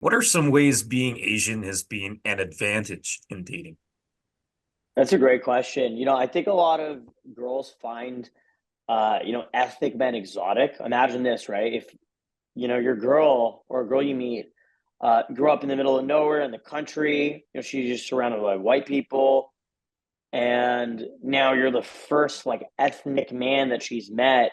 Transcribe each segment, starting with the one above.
What are some ways being Asian has been an advantage in dating? That's a great question. I think a lot of girls find, ethnic men exotic. Imagine this, right? If, your girl or a girl you meet grew up in the middle of nowhere in the country, she's just surrounded by white people, and now you're the first like ethnic man that she's met,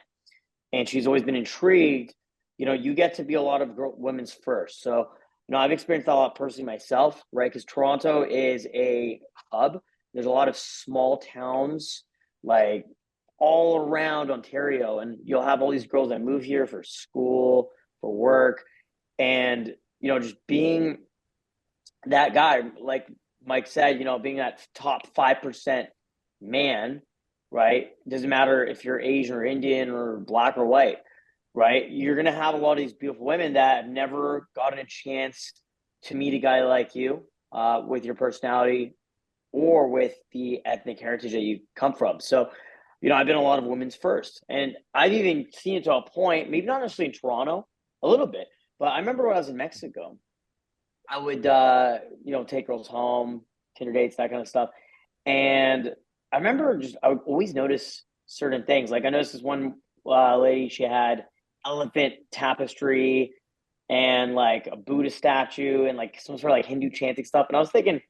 and she's always been intrigued. You get to be a lot of women's first. So, I've experienced that a lot personally myself, right? Because Toronto is a hub. There's a lot of small towns like all around Ontario, and you'll have all these girls that move here for school, for work, and just being that guy, like Mike said, being that top 5% man, right? Doesn't matter if you're Asian or Indian or black or white, right? You're gonna have a lot of these beautiful women that have never gotten a chance to meet a guy like you, with your personality or with the ethnic heritage that you come from. So, I've been a lot of women's first, and I've even seen it to a point, maybe not necessarily in Toronto, a little bit, but I remember when I was in Mexico, I would, take girls home, Tinder dates, that kind of stuff. And I remember I would always notice certain things. Like I noticed this one lady, she had elephant tapestry and like a Buddha statue and like some sort of like Hindu chanting stuff. And I was thinking,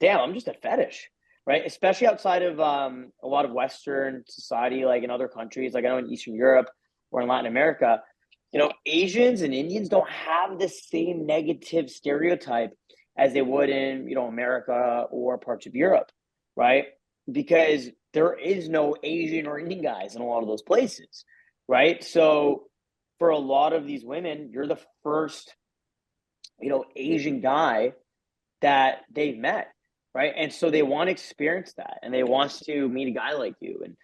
damn, I'm just a fetish, right? Especially outside of a lot of Western society, like in other countries, like I know in Eastern Europe or in Latin America, Asians and Indians don't have the same negative stereotype as they would in, America or parts of Europe, right? Because there is no Asian or Indian guys in a lot of those places, right? So for a lot of these women, you're the first, Asian guy that they've met, right? And so they want to experience that and they want to meet a guy like you. And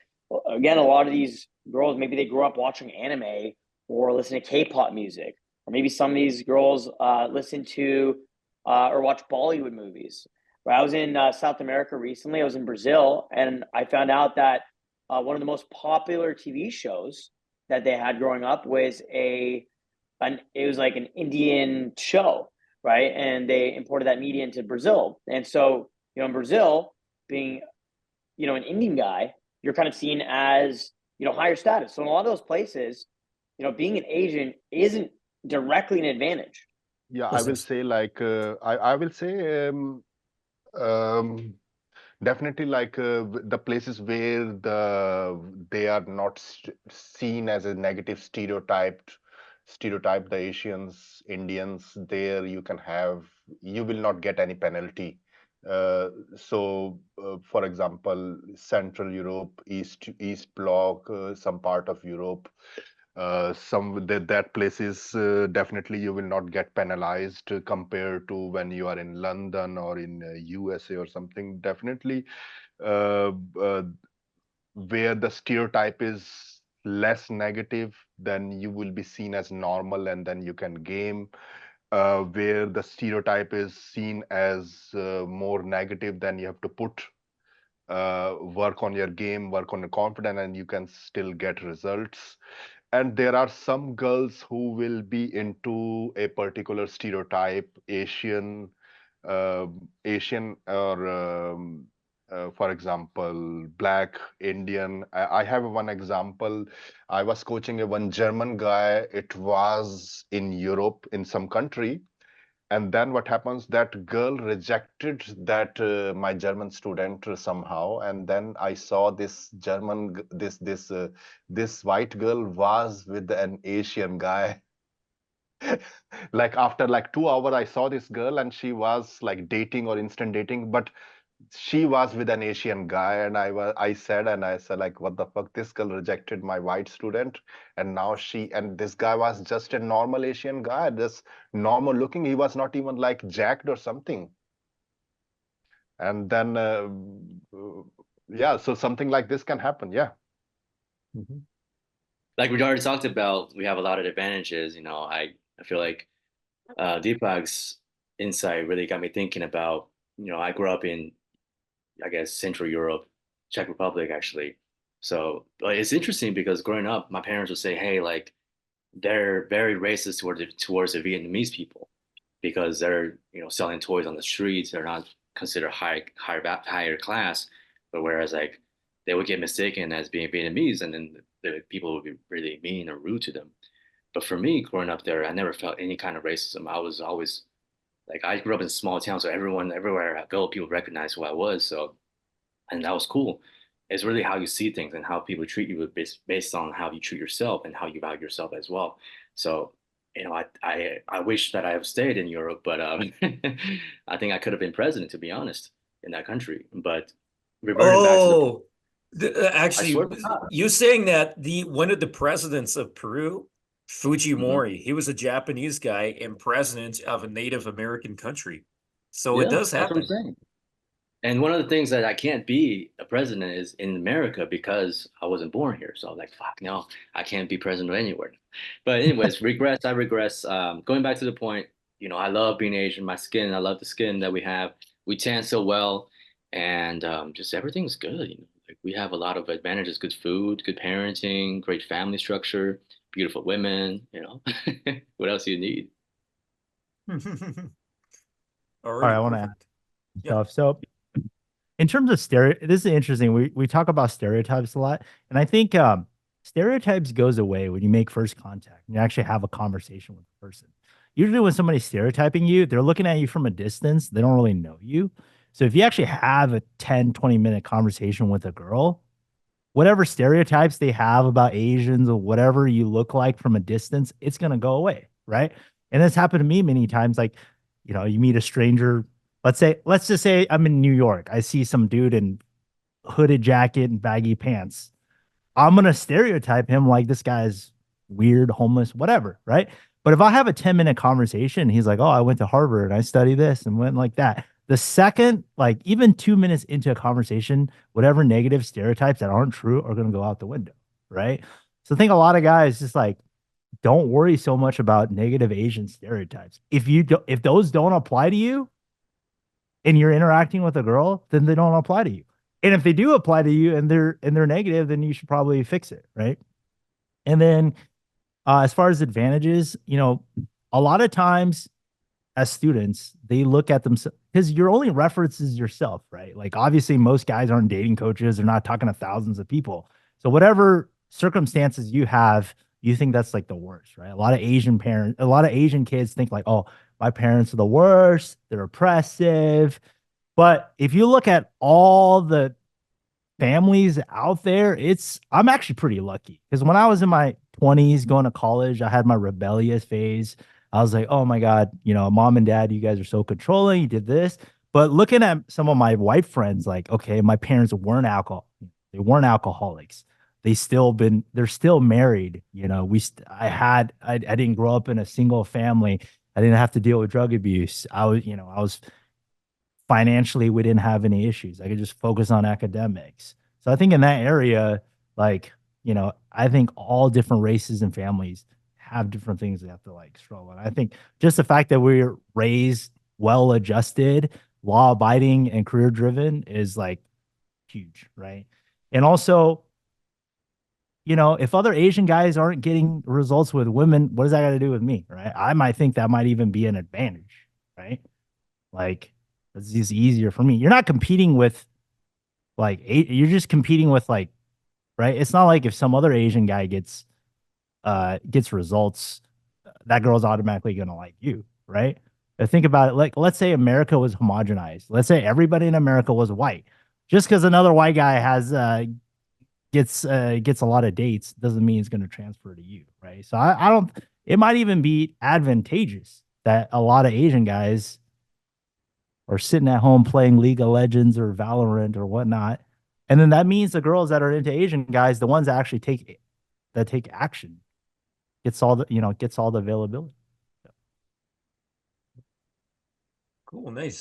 again, a lot of these girls, maybe they grew up watching anime or listen to K-pop music, or maybe some of these girls listen to or watch Bollywood movies. Right? I was in South America recently. I was in Brazil, and I found out that one of the most popular TV shows that they had growing up was it was like an Indian show, right? And they imported that media into Brazil, and so in Brazil, being an Indian guy, you're kind of seen as higher status. So in a lot of those places, being an Asian isn't directly an advantage. Yeah, I Was will it? say like I will say um, definitely like the places where they are not seen as a negative stereotype the Asians, Indians, there you will not get any penalty. For example, Central Europe, East Bloc, some part of Europe, that places definitely you will not get penalized compared to when you are in London or in USA or something. Definitely, uh, uh, where the stereotype is less negative, then you will be seen as normal, and then you can game. Where the stereotype is seen as more negative, then you have to work on your game, work on your confidence, and you can still get results. And there are some girls who will be into a particular stereotype, uh, Asian or for example, Black, Indian. I have one example. I was coaching a one German guy. It was in Europe, in some country, and then what happens, that girl rejected that my German student somehow, and then I saw this German this white girl was with an Asian guy. Like after like 2 hours I saw this girl and she was like dating or instant dating, but she was with an Asian guy, and I said like, what the fuck? This girl rejected my white student, and now this guy was just a normal Asian guy, just normal looking. He was not even like jacked or something. And then yeah, so something like this can happen. Yeah. Mhm. Like we already talked about, we have a lot of advantages. I feel like Deepak's insight really got me thinking about, I grew up in, I guess, Central Europe, Czech Republic, actually. So like, it's interesting because growing up, my parents would say, hey, like, they're very racist towards the Vietnamese people. because they're, selling toys on the streets. They're not considered higher class, but whereas like they would get mistaken as being Vietnamese, and then the people would be really mean or rude to them. But for me, growing up there, I never felt any kind of racism. I was always like, I grew up in a small town, so everywhere I go, people recognize who I was. So, and that was cool. It's really how you see things and how people treat you based on how you treat yourself and how you value yourself as well. So, I wish that I have stayed in Europe, but I think I could have been president, to be honest, in that country. But reverting back to the point, Oh, I actually, swear to God. you saying that one of the presidents of Peru, Mhm. Fujimori, he was a Japanese guy and president of a Native American country. So it Yeah, does that's what I'm happen. saying. And one of the things that I can't be a president is in America because I wasn't born here. So I'm like, fuck, no, I can't be president anywhere. But anyways, regress, I regress. Going back to the point, I love being Asian. My skin, I love the skin that we have. We tan so well, and just everything's good. Like we have a lot of advantages: good food, good parenting, great family structure, beautiful women. What else do you need? All right, Already I want to add perfect. Yeah. stuff. So in terms of this is interesting. We talk about stereotypes a lot, and I think stereotypes goes away when you make first contact and you actually have a conversation with the person. Usually when somebody's stereotyping you, they're looking at you from a distance. They don't really know you. So if you actually have a 10-20 minute conversation with a girl, whatever stereotypes they have about Asians or whatever you look like from a distance, it's going to go away. Right. And this happened to me many times. Like, you meet a stranger. Let's just say I'm in New York. I see some dude in hooded jacket and baggy pants. I'm going to stereotype him like this guy's weird, homeless, whatever. Right. But if I have a 10-minute conversation, he's like, oh, I went to Harvard and I study this and went like that. The second, like even 2 minutes into a conversation, whatever negative stereotypes that aren't true are going to go out the window. Right. So I think a lot of guys just like, don't worry so much about negative Asian stereotypes. If those don't apply to you and you're interacting with a girl, then they don't apply to you. And if they do apply to you and they're negative, then you should probably fix it, right? And then as far as advantages, a lot of times as students, they look at themselves because your only reference is yourself, right? Like obviously most guys aren't dating coaches, they're not talking to thousands of people. So whatever circumstances you have, you think that's like the worst, right? A lot of Asian kids think like, oh, my parents are the worst, they're oppressive. But if you look at all the families out there, I'm actually pretty lucky because when I was in my 20s going to college, I had my rebellious phase. I was like, oh my God, mom and dad, you guys are so controlling. You did this. But looking at some of my white friends, like, okay, my parents they weren't alcoholics. They're still married. I didn't grow up in a single family. I didn't have to deal with drug abuse. I was financially, we didn't have any issues. I could just focus on academics. So I think in that area, like, I think all different races and families have different things they have to like struggle. And I think just the fact that we're raised well adjusted, law abiding, and career driven is like huge, right? And also, if other Asian guys aren't getting results with women, what does that got to do with me, right? I might think that might even be an advantage, right? Like, it's just easier for me. You're not competing with you're just competing with like, right? It's not like if some other Asian guy gets results, that girl's automatically gonna like you, right? But think about it. Like, let's say America was homogenized. Let's say everybody in America was white. Just because another white guy gets a lot of dates doesn't mean it's gonna transfer to you, right? So I don't. It might even be advantageous that a lot of Asian guys or sitting at home playing League of Legends or Valorant or whatnot. And then that means the girls that are into Asian guys, the ones that actually take action, gets all the availability. Cool. Nice.